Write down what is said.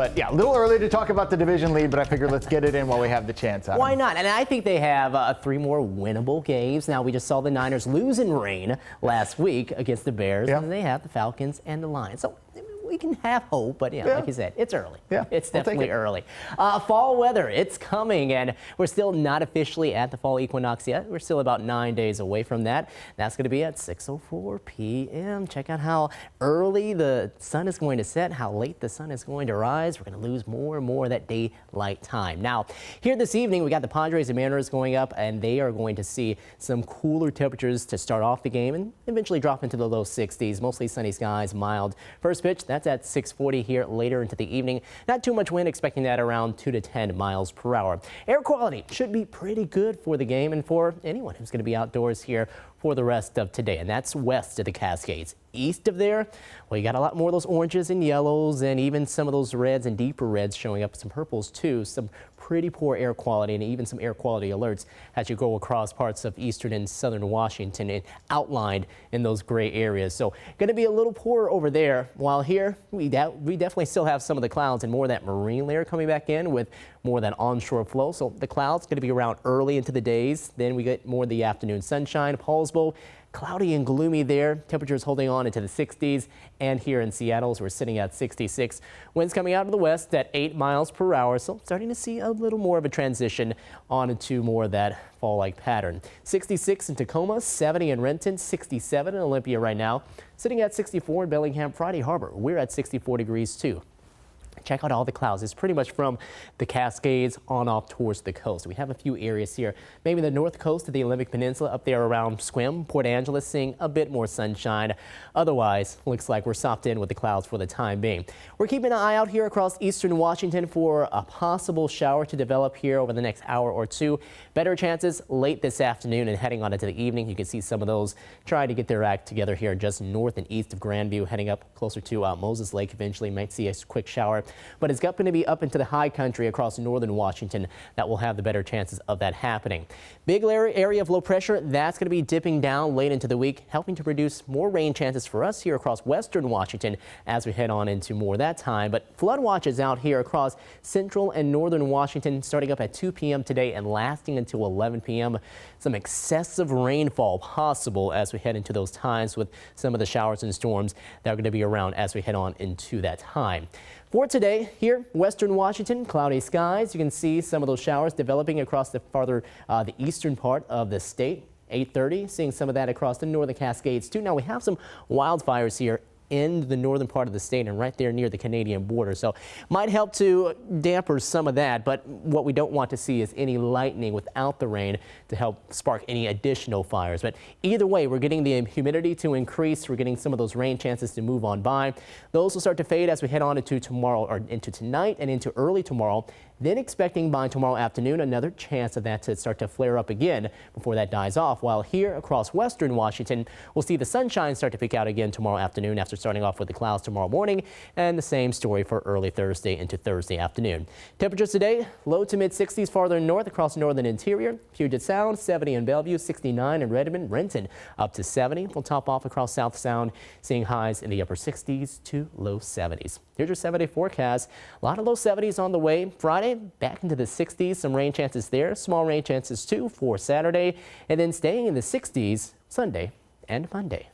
But yeah, a little early to talk about the division lead, but I figured let's get it in while we have the chance. Why not? And I think they have 3 more winnable games. Now, we just saw the Niners lose in rain last week against the Bears, and they have the Falcons and the Lions. So we can have hope, but like you said, it's early. Yeah, it's definitely early. Fall weather, it's coming, and we're still not officially at the fall equinox yet. We're still about 9 days away from that. That's going to be at 6:04 p.m. Check out how early the sun is going to set, how late the sun is going to rise. We're going to lose more and more of that daylight time. Now, here this evening, we got the Padres and Mariners going up, and they are going to see some cooler temperatures to start off the game and eventually drop into the low 60s. Mostly sunny skies, mild. First pitch, that's at 6:40 here later into the evening. Not too much wind, expecting that around 2 to 10 miles per hour. Air quality should be pretty good for the game and for anyone who's going to be outdoors here for the rest of today. And that's west of the Cascades. East of there, well, you got a lot more of those oranges and yellows and even some of those reds and deeper reds showing up, some purples too, some pretty poor air quality and even some air quality alerts as you go across parts of eastern and southern Washington and outlined in those gray areas. So going to be a little poorer over there, while here we definitely still have some of the clouds and more of that marine layer coming back in with more of that onshore flow. So the clouds going to be around early into the days. Then we get more of the afternoon sunshine. Paulsbo, cloudy and gloomy there. Temperatures holding on into the 60s. And here in Seattle, we're sitting at 66. Winds coming out of the west at 8 miles per hour. So starting to see a little more of a transition on into more of that fall-like pattern. 66 in Tacoma, 70 in Renton, 67 in Olympia right now. Sitting at 64 in Bellingham, Friday Harbor. We're at 64 degrees too. Check out all the clouds. It's pretty much from the Cascades on off towards the coast. We have a few areas here, maybe the north coast of the Olympic Peninsula up there around Sequim, Port Angeles, seeing a bit more sunshine. Otherwise, looks like we're stopped in with the clouds for the time being. We're keeping an eye out here across eastern Washington for a possible shower to develop here over the next hour or two. Better chances late this afternoon and heading on into the evening. You can see some of those trying to get their act together here just north and east of Grandview, heading up closer to Moses Lake. Eventually might see a quick shower. But it's going to be up into the high country across northern Washington that will have the better chances of that happening. Big area of low pressure, that's going to be dipping down late into the week, helping to produce more rain chances for us here across western Washington as we head on into more of that time. But flood watches out here across central and northern Washington starting up at 2 p.m. today and lasting until 11 p.m. Some excessive rainfall possible as we head into those times with some of the showers and storms that are going to be around as we head on into that time. For today, here, western Washington, cloudy skies. You can see some of those showers developing across the eastern part of the state. 8:30, seeing some of that across the northern Cascades too. Now we have some wildfires here in the northern part of the state and right there near the Canadian border. So might help to damper some of that, but what we don't want to see is any lightning without the rain to help spark any additional fires. But either way, we're getting the humidity to increase. We're getting some of those rain chances to move on by. Those will start to fade as we head on into tomorrow, or into tonight and into early tomorrow. Then expecting by tomorrow afternoon another chance of that to start to flare up again before that dies off. While here across western Washington, we'll see the sunshine start to peek out again tomorrow afternoon after starting off with the clouds tomorrow morning, and the same story for early Thursday into Thursday afternoon. Temperatures today, low to mid 60s farther north across northern interior. Puget Sound, 70 in Bellevue, 69 in Redmond. Renton up to 70. We'll top off across South Sound, seeing highs in the upper 60s to low 70s. Here's your 7-day forecast. A lot of low 70s on the way. Friday, back into the 60s. Some rain chances there. Small rain chances too for Saturday. And then staying in the 60s Sunday and Monday.